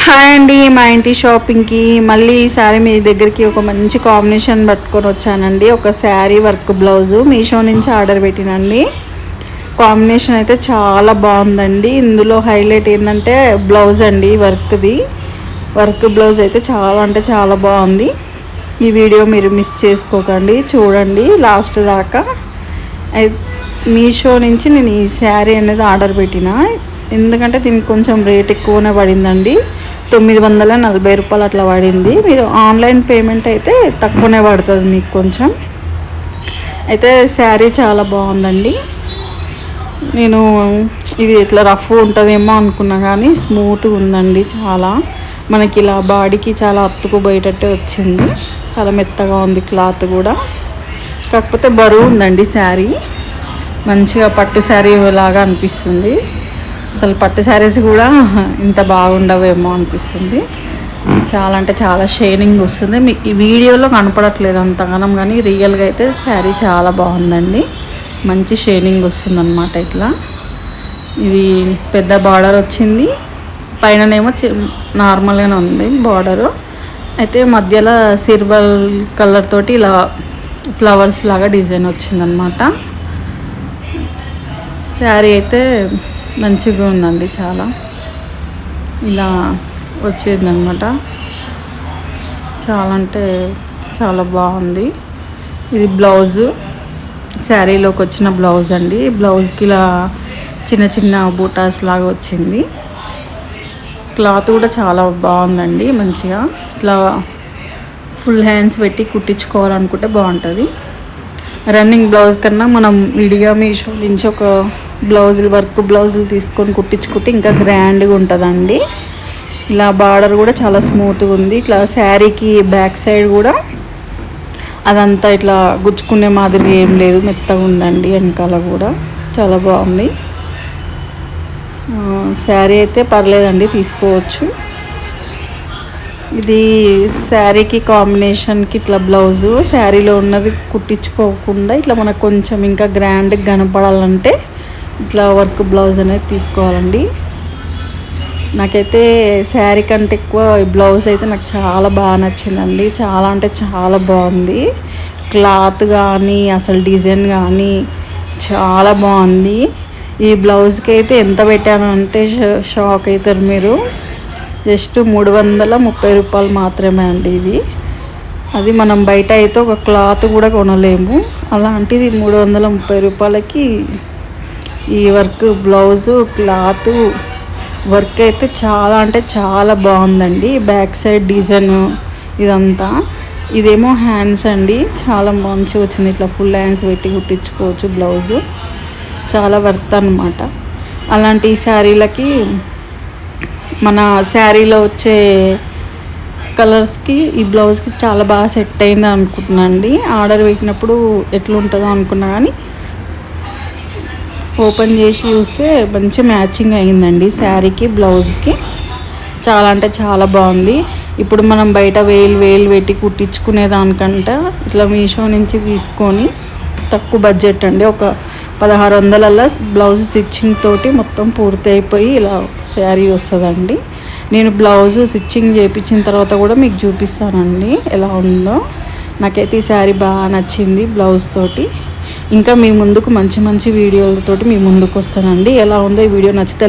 Hi అండి, మా ఇంటి షాపింగ్కి మళ్ళీ ఈసారి మీ దగ్గరికి ఒక మంచి కాంబినేషన్ పట్టుకొని వచ్చానండి. ఒక శారీ వర్క్ బ్లౌజు మీషో నుంచి ఆర్డర్ పెట్టినండి. కాంబినేషన్ అయితే చాలా బాగుందండి. ఇందులో హైలైట్ ఏంటంటే బ్లౌజ్ అండి, వర్క్ బ్లౌజ్ అయితే చాలా అంటే చాలా బాగుంది. ఈ వీడియో మీరు మిస్ చేసుకోకండి, చూడండి లాస్ట్ దాకా. మీషో నుంచి నేను ఈ శారీ అనేది ఆర్డర్ పెట్టిన, ఎందుకంటే దీనికి కొంచెం రేట్ ఎక్కువనే పడిందండి. 940 రూపాయలు అట్లా పడింది. మీరు ఆన్లైన్ పేమెంట్ అయితే తక్కువనే పడుతుంది మీకు కొంచెం. అయితే శారీ చాలా బాగుందండి. నేను ఇది ఇట్లా రఫ్ ఉంటుందేమో అనుకున్నా, కానీ స్మూత్గా ఉందండి. చాలా మనకి ఇలా బాడీకి చాలా అతుక్కుపోయేటట్టే వచ్చింది. చాలా మెత్తగా ఉంది క్లాత్ కూడా. కాకపోతే బరువు ఉందండి శారీ. మంచిగా పట్టు శారీ లాగా అనిపిస్తుంది. అసలు పట్టు శారీస్ కూడా ఇంత బాగుండవేమో అనిపిస్తుంది. చాలా అంటే చాలా షైనింగ్ వస్తుంది. మీకు ఈ వీడియోలో కనపడట్లేదు అంతగానం, కానీ రియల్గా అయితే శారీ చాలా బాగుందండి. మంచి షైనింగ్ వస్తుంది అన్నమాట. ఇట్లా ఇది పెద్ద బార్డర్ వచ్చింది, పైననేమో నార్మల్గానే ఉంది బార్డరు. అయితే మధ్యలో సిల్వర్ కలర్ తోటి ఇలా ఫ్లవర్స్ లాగా డిజైన్ వచ్చిందనమాట. శారీ అయితే మంచిగా ఉందండి. చాలా ఇలా వచ్చేదన్నమాట. చాలా అంటే చాలా బాగుంది. ఇది బ్లౌజు, శారీలోకి వచ్చిన బ్లౌజ్ అండి. బ్లౌజ్కి ఇలా చిన్న చిన్న బూటాస్ లాగా వచ్చింది. క్లాత్ కూడా చాలా బాగుందండి. మంచిగా ఇట్లా ఫుల్ హ్యాండ్స్ పెట్టి కుట్టించుకోవాలనుకుంటే బాగుంటుంది. రన్నింగ్ బ్లౌజ్ కన్నా మనం విడిగా మీషో నుంచి ఒక వర్క్ బ్లౌజులు తీసుకొని కుట్టించుకుంటే ఇంకా గ్రాండ్గా ఉంటుందండి. ఇలా బార్డర్ కూడా చాలా స్మూత్గా ఉంది. ఇట్లా శారీకి బ్యాక్ సైడ్ కూడా అదంతా ఇట్లా గుచ్చుకునే మాదిరి ఏం లేదు, మెత్తగా ఉందండి. వెనకాల కూడా చాలా బాగుంది. శారీ అయితే పర్లేదండి, తీసుకోవచ్చు. ఇది శారీకి కాంబినేషన్కి ఇట్లా బ్లౌజు, శారీలో ఉన్నది కుట్టించుకోకుండా ఇట్లా మనకు కొంచెం ఇంకా గ్రాండ్గా కనపడాలంటే ఇట్లా వర్క్ బ్లౌజ్ అనేది తీసుకోవాలండి. నాకైతే శారీ కంటే ఎక్కువ ఈ బ్లౌజ్ అయితే నాకు చాలా బాగా నచ్చిందండి. చాలా అంటే చాలా బాగుంది. క్లాత్ కానీ అసలు డిజైన్ కానీ చాలా బాగుంది. ఈ బ్లౌజ్కి అయితే ఎంత పెట్టాను అంటే షాక్ అవుతారు మీరు. జస్ట్ 330 రూపాయలు మాత్రమే అండి ఇది. అది మనం బయట అయితే ఒక క్లాత్ కూడా కొనలేము. అలాంటిది 330 రూపాయలకి ఈ వర్క్ బ్లౌజు, క్లాత్ వర్క్ అయితే చాలా అంటే చాలా బాగుందండి. బ్యాక్ సైడ్ డిజైన్ ఇదంతా. ఇదేమో హ్యాండ్స్ అండి, చాలా మంచిగా వచ్చింది. ఇట్లా ఫుల్ హ్యాండ్స్ పెట్టి కుట్టించుకోవచ్చు బ్లౌజు. చాలా వర్త్ అన్నమాట. అలాంటి శారీలకి మన శారీలో వచ్చే కలర్స్కి ఈ బ్లౌజ్కి చాలా బాగా సెట్ అయింది అనుకుంటున్నాను అండి. ఆర్డర్ పెట్టినప్పుడు ఎట్లుంటుందో అనుకున్నా, కానీ ఓపెన్ చేసి చూస్తే మంచి మ్యాచింగ్ అయిందండి శారీకి బ్లౌజ్కి. చాలా అంటే చాలా బాగుంది. ఇప్పుడు మనం బయట వేలు పెట్టి కుట్టించుకునే దానికంటే ఇట్లా మీషో నుంచి తీసుకొని తక్కువ బడ్జెట్ అండి, ఒక 1600ల బ్లౌజ్ స్టిచ్చింగ్ తోటి మొత్తం పూర్తి అయిపోయి ఇలా శారీ వస్తుందండి. నేను బ్లౌజ్ స్టిచ్చింగ్ చేయించిన తర్వాత కూడా మీకు చూపిస్తానండి ఎలా ఉందో. నాకైతే ఈ శారీ బాగా నచ్చింది బ్లౌజ్ తోటి. ఇంకా మీ ముందుకు మంచి మంచి వీడియోలతోటి మీ ముందుకు వస్తానండి. ఎలా ఉందో ఈ వీడియో నచ్చితే